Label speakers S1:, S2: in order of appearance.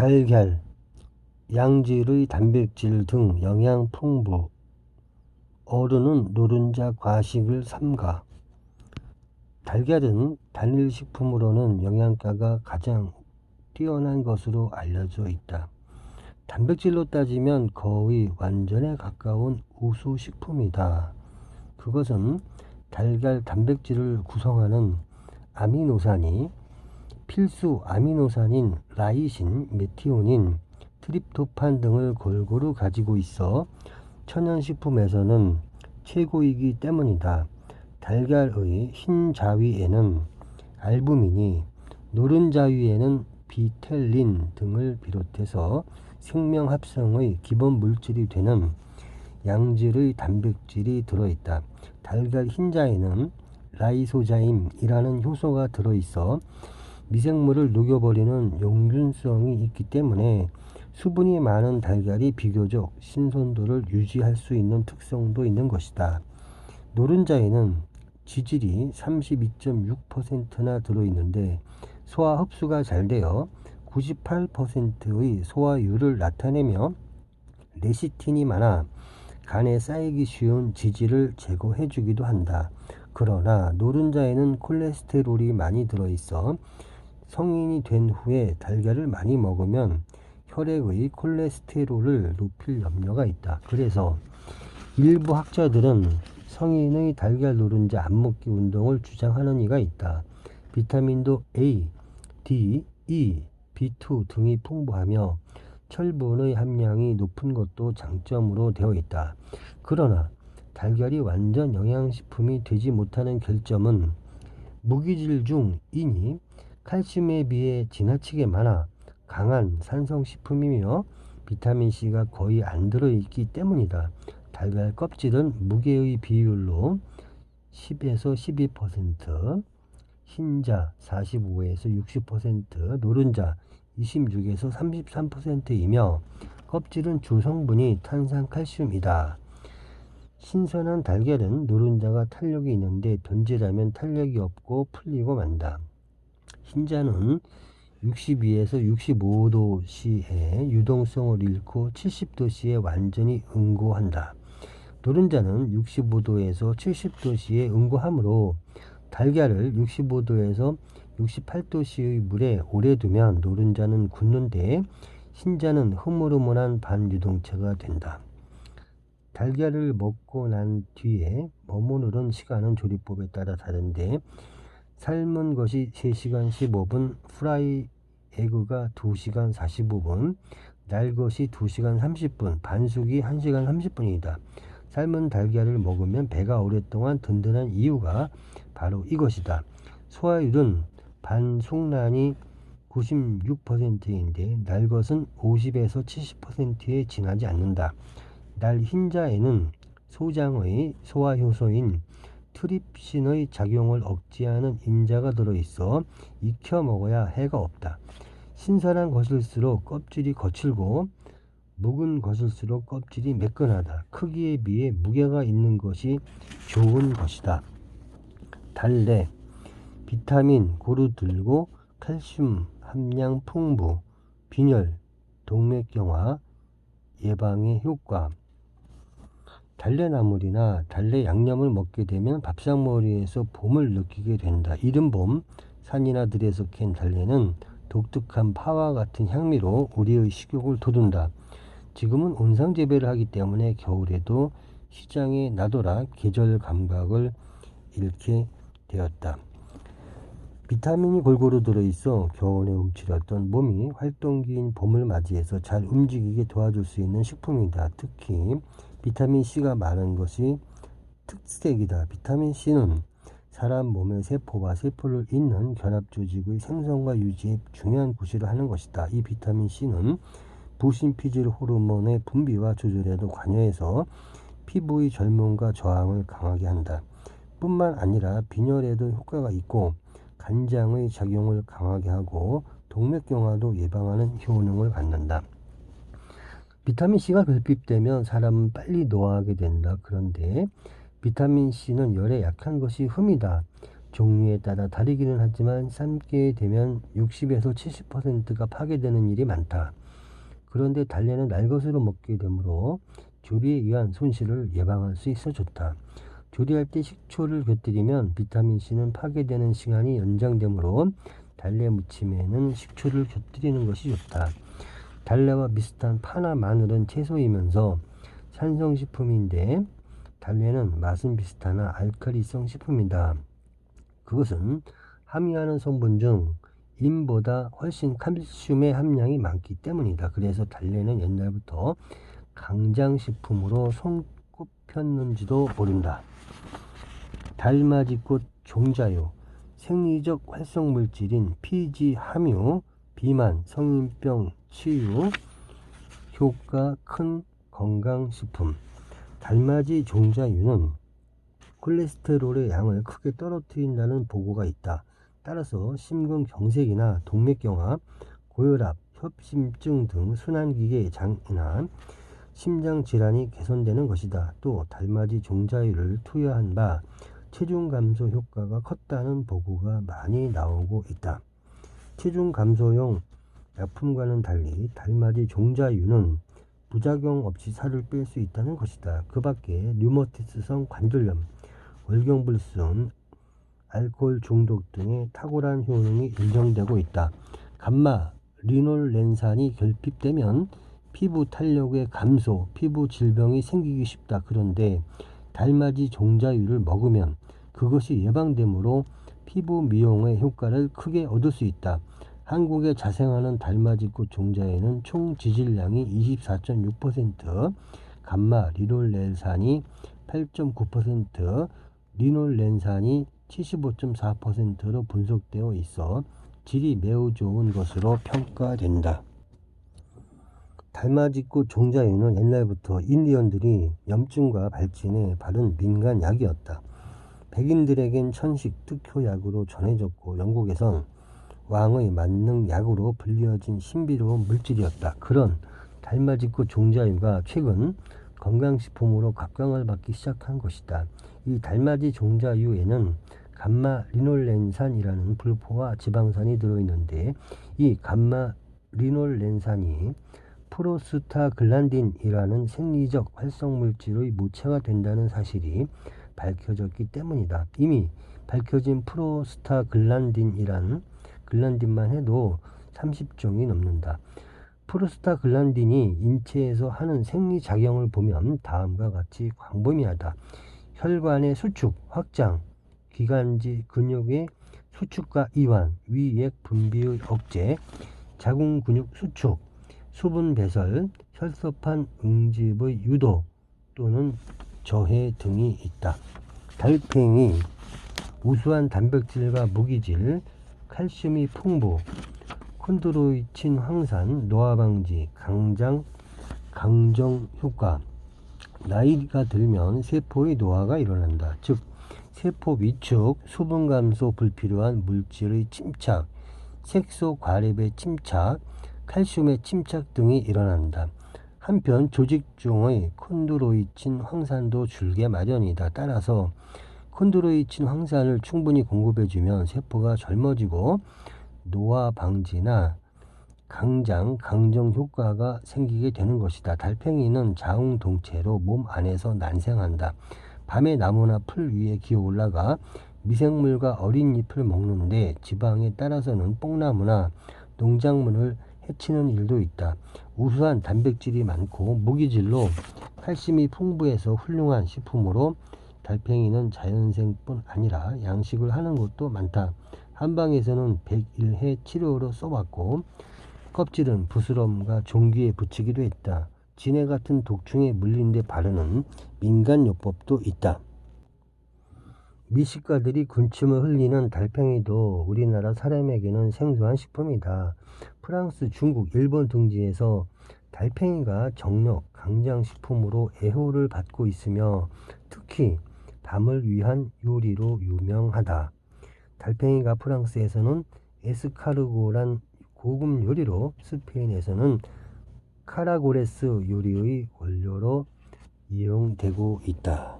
S1: 달걀, 양질의 단백질 등 영양 풍부. 어른은 노른자 과식을 삼가. 달걀은 단일식품으로는 영양가가 가장 뛰어난 것으로 알려져 있다. 단백질로 따지면 거의 완전에 가까운 우수식품이다. 그것은 달걀 단백질을 구성하는 아미노산이 필수 아미노산인 라이신, 메티오닌, 트립토판 등을 골고루 가지고 있어 천연식품에서는 최고이기 때문이다. 달걀의 흰 자위에는 알부민이, 노른 자위에는 비텔린 등을 비롯해서 생명합성의 기본 물질이 되는 양질의 단백질이 들어있다. 달걀 흰자에는 라이소자임이라는 효소가 들어있어 미생물을 녹여버리는 용균성이 있기 때문에 수분이 많은 달걀이 비교적 신선도를 유지할 수 있는 특성도 있는 것이다. 노른자에는 지질이 32.6%나 들어있는데 소화 흡수가 잘 되어 98%의 소화율을 나타내며 레시틴이 많아 간에 쌓이기 쉬운 지질을 제거해주기도 한다. 그러나 노른자에는 콜레스테롤이 많이 들어있어 성인이 된 후에 달걀을 많이 먹으면 혈액의 콜레스테롤을 높일 염려가 있다. 그래서 일부 학자들은 성인의 달걀 노른자 안 먹기 운동을 주장하는 이가 있다. 비타민도 A, D, E, B2 등이 풍부하며 철분의 함량이 높은 것도 장점으로 되어 있다. 그러나 달걀이 완전 영양식품이 되지 못하는 결점은 무기질 중 인이 칼슘에 비해 지나치게 많아 강한 산성식품이며 비타민C가 거의 안 들어있기 때문이다. 달걀 껍질은 무게의 비율로 10에서 12%, 흰자 45에서 60%, 노른자 26에서 33%이며 껍질은 주 성분이 탄산칼슘이다. 신선한 달걀은 노른자가 탄력이 있는데 변질하면 탄력이 없고 풀리고 만다. 흰자는 62에서 65도씨에 유동성을 잃고 70도씨에 완전히 응고한다. 노른자는 65도에서 70도씨에 응고하므로 달걀을 65도에서 68도씨의 물에 오래 두면 노른자는 굳는데 흰자는 흐물흐물한 반유동체가 된다. 달걀을 먹고 난 뒤에 머무르는 시간은 조리법에 따라 다른데 삶은 것이 3시간 15분, 프라이 에그가 2시간 45분, 날 것이 2시간 30분, 반숙이 1시간 30분이다. 삶은 달걀을 먹으면 배가 오랫동안 든든한 이유가 바로 이것이다. 소화율은 반숙란이 96%인데 날 것은 50에서 70%에 지나지 않는다. 날 흰자에는 소장의 소화효소인 트립신의 작용을 억제하는 인자가 들어있어 익혀 먹어야 해가 없다. 신선한 것일수록 껍질이 거칠고 묵은 것일수록 껍질이 매끈하다. 크기에 비해 무게가 있는 것이 좋은 것이다. 달래, 비타민 고루 들고 칼슘 함량 풍부, 빈혈, 동맥경화 예방에 효과. 달래나물이나 달래 양념을 먹게 되면 밥상머리에서 봄을 느끼게 된다. 이른 봄 산이나 들에서 캔 달래는 독특한 파와 같은 향미로 우리의 식욕을 돋운다. 지금은 온상 재배를 하기 때문에 겨울에도 시장에 나돌아 계절 감각을 잃게 되었다. 비타민이 골고루 들어있어 겨울에 움츠렸던 몸이 활동기인 봄을 맞이해서 잘 움직이게 도와줄 수 있는 식품이다. 특히 비타민C가 많은 것이 특색이다. 비타민C는 사람 몸의 세포와 세포를 잇는 결합조직의 생성과 유지에 중요한 구실을 하는 것이다. 이 비타민C는 부신피질 호르몬의 분비와 조절에도 관여해서 피부의 젊음과 저항을 강하게 한다. 뿐만 아니라 빈혈에도 효과가 있고 간장의 작용을 강하게 하고 동맥경화도 예방하는 효능을 갖는다. 비타민C가 결핍되면 사람은 빨리 노화하게 된다. 그런데 비타민C는 열에 약한 것이 흠이다. 종류에 따라 다르기는 하지만 삶게 되면 60에서 70%가 파괴되는 일이 많다. 그런데 달래는 날 것으로 먹게 되므로 조리에 의한 손실을 예방할 수 있어 좋다. 조리할 때 식초를 곁들이면 비타민C는 파괴되는 시간이 연장되므로 달래 무침에는 식초를 곁들이는 것이 좋다. 달래와 비슷한 파나 마늘은 채소이면서 산성식품인데 달래는 맛은 비슷하나 알칼리성 식품이다. 그것은 함유하는 성분 중 인보다 훨씬 칼슘의 함량이 많기 때문이다. 그래서 달래는 옛날부터 강장식품으로 손꼽혔는지도 모른다. 달맞이꽃 종자유, 생리적 활성물질인 피지 함유, 비만, 성인병 치유, 효과 큰 건강식품. 달맞이 종자유는 콜레스테롤의 양을 크게 떨어뜨린다는 보고가 있다. 따라서 심근경색이나 동맥경화, 고혈압, 협심증 등 순환기계 장애나 심장질환이 개선되는 것이다. 또 달맞이 종자유를 투여한 바 체중 감소 효과가 컸다는 보고가 많이 나오고 있다. 체중 감소용 약품과는 달리 달맞이 종자유는 부작용 없이 살을 뺄 수 있다는 것이다. 그 밖에 류머티스성 관절염, 월경불순, 알코올 중독 등의 탁월한 효능이 인정되고 있다. 감마 리놀렌산이 결핍되면 피부 탄력의 감소, 피부 질병이 생기기 쉽다. 그런데 달맞이 종자유를 먹으면 그것이 예방되므로 피부 미용의 효과를 크게 얻을 수 있다. 한국에 자생하는 달맞이꽃 종자에는 총 지질량이 24.6%, 감마 리놀렌산이 8.9%, 리놀렌산이 75.4%로 분석되어 있어 질이 매우 좋은 것으로 평가된다. 달맞이꽃 종자유는 옛날부터 인디언들이 염증과 발진에 바른 민간 약이었다. 백인들에겐 천식, 특효약으로 전해졌고 영국에선 왕의 만능 약으로 불리어진 신비로운 물질이었다. 그런 달맞이꽃 종자유가 최근 건강식품으로 각광을 받기 시작한 것이다. 이 달맞이 종자유에는 감마 리놀렌산이라는 불포화 지방산이 들어있는데 이 감마 리놀렌산이 프로스타글란딘이라는 생리적 활성물질의 모체가 된다는 사실이 밝혀졌기 때문이다. 이미 밝혀진 프로스타글란딘이란 글란딘만 해도 30종이 넘는다. 프로스타글란딘이 인체에서 하는 생리작용을 보면 다음과 같이 광범위하다. 혈관의 수축, 확장, 기관지 근육의 수축과 이완, 위액 분비의 억제, 자궁 근육 수축, 수분 배설, 혈소판 응집의 유도 또는 저해 등이 있다. 달팽이, 우수한 단백질과 무기질, 칼슘이 풍부, 콘드로이친 황산, 노화 방지, 강정 효과. 나이가 들면 세포의 노화가 일어난다. 즉 세포 위축, 수분 감소 불필요한 물질의 침착, 색소 과립의 침착, 칼슘의 침착 등이 일어난다. 한편 조직 중의 콘드로이친 황산도 줄게 마련이다. 따라서 콘드로이친 황산을 충분히 공급해주면 세포가 젊어지고 노화 방지나 강정 효과가 생기게 되는 것이다. 달팽이는 자웅동체로 몸 안에서 난생한다. 밤에 나무나 풀 위에 기어 올라가 미생물과 어린 잎을 먹는데 지방에 따라서는 뽕나무나 농작물을 해치는 일도 있다. 우수한 단백질이 많고 무기질로 칼슘이 풍부해서 훌륭한 식품으로 달팽이는 자연생뿐 아니라 양식을 하는 곳도 많다. 한방에서는 101해 치료로 써봤고 껍질은 부스럼과 종귀에 붙이기도 했다. 진해 같은 독충에 물린 데 바르는 민간요법도 있다. 미식가들이 군침을 흘리는 달팽이도 우리나라 사람에게는 생소한 식품이다. 프랑스, 중국, 일본 등지에서 달팽이가 정력, 강장식품으로 애호를 받고 있으며 특히 밤을 위한 요리로 유명하다. 달팽이가 프랑스에서는 에스카르고란 고급 요리로, 스페인에서는 카라고레스 요리의 원료로 이용되고 있다.